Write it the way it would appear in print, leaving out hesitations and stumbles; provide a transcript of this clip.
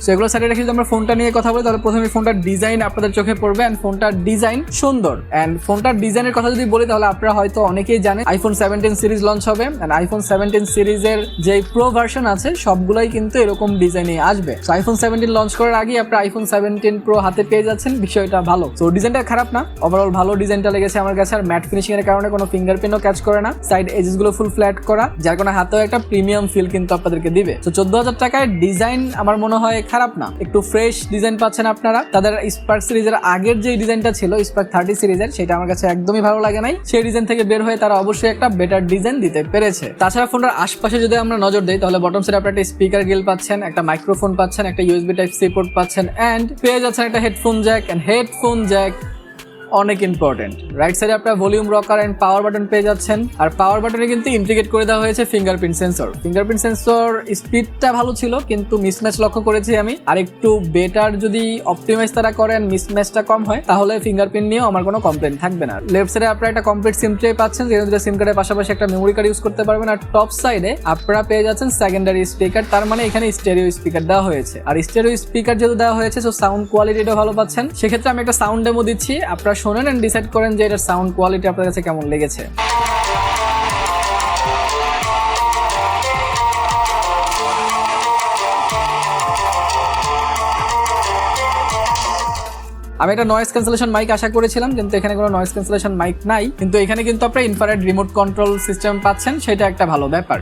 সেগুলো সাইডে রেখে যদি আমরা ফোনটা নিয়ে কথা বলি তাহলে প্রথমে ফোনটার ডিজাইন আপনাদের চোখে পড়বে এন্ড ফোনটার ডিজাইন সুন্দর। এন্ড ফোনটার ডিজাইনের কথা যদি বলি তাহলে আপনারা হয়তো অনেকেই জানেন আইফোন 17 সিরিজ লঞ্চ হবে এন্ড আইফোন 17 সিরিজের যে প্রো ভার্সন আছে সবগুলাই কিন্তু এরকম ডিজাইনে আসবে। সো আইফোন 17 লঞ্চ করার আগে আপনারা আইফোন 17 প্রো হাতে পেয়ে যাচ্ছেন, বিষয়টা ভালো। সো ডিজাইনটা খারাপ না, ওভারঅল ভালো ডিজাইনটা লেগেছে আমার কাছে। আর ম্যাট ফিনিশিং এর কারণে কোনো ফিঙ্গারপ্রিন্টও ক্যাচ করে না, সাইড এজেস গুলো ফুল ফ্ল্যাট করা, যার কারণে হাতেও একটা প্রিমিয়াম ফিল কিন্তু আপনাদেরকে দিবে। তো 14,000 টাকায় ডিজাইন আমার মনে হয় খারাপ না, একটু ফ্রেশ ডিজাইন পাচ্ছেন আপনারা। তাদের স্পার্ক সিরিজের আগের যে ডিজাইনটা ছিল স্পার্ক 30 সিরিজের, সেটা আমার কাছে একদমই ভালো লাগে নাই। সেই ডিজাইন থেকে বের হয়ে তারা অবশ্যই একটা বেটার ডিজাইন দিতে পেরেছে। তাছাড়া ফোনটার আশপাশে যদি আমরা নজর দিই তাহলে বটম সাইডে আপনারা একটা স্পিকার গ্রিল পাচ্ছেন, একটা মাইক্রোফোন পাচ্ছেন, একটা ইউএসবি টাইপ সি পোর্ট পাচ্ছেন এন্ড পেয়ে যাচ্ছেন একটা headphone jack. And headphone jack অনেক ইম্পর্টেন্ট। রাইট সাইডে আপনারা volume rocker and power button পেয়ে যাচ্ছেন। আর পাওয়ার বাটনে কিন্তু ইন্টিগ্রেট করে দেওয়া হয়েছে ফিঙ্গারপ্রিন্ট সেন্সর। ফিঙ্গারপ্রিন্ট সেন্সর স্পিডটা ভালো ছিল কিন্তু মিসম্যাচ লক্ষ্য করেছি আমি। আর একটু বেটার যদি অপটিমাইজ তারা করেন, মিসম্যাচটা কম হয়, তাহলে ফিঙ্গারপ্রিন্ট নিয়েও আমার কোনো কমপ্লেন থাকবে না। লেফট সাইডে আপনারা একটা কমপ্লিট সিম ট্রে পাচ্ছেন, যেখানে সিম কার্ডের পাশাপাশি একটা মেমোরি কার্ড ইউজ করতে পারবেন। আর টপ সাইডে আপনারা পেয়ে যাচ্ছেন সেকেন্ডারি স্পিকার, তার মানে এখানে স্টেরিও স্পিকার দেওয়া হয়েছে। আর স্টেরিও স্পিকার যেহেতু দেওয়া হয়েছে সো সাউন্ড কোয়ালিটিটা ভালো পাচ্ছেন। সেক্ষেত্রে আমি একটা সাউন্ড ডেমো দিচ্ছি, আপনারা শোনেন এন্ড ডিসাইড করেন যে এটার সাউন্ড কোয়ালিটি আপনার কাছে কেমন লেগেছে। আমি একটা নয়েজ ক্যান্সেলেশন মাইক আশা করেছিলাম, কিন্তু এখানে কোনো নয়েজ ক্যান্সেলেশন মাইক নাই। কিন্তু এখানে কিন্তু আপনারা ইনফ্রারেড রিমোট কন্ট্রোল সিস্টেম পাচ্ছেন, সেটা একটা ভালো ব্যাপার।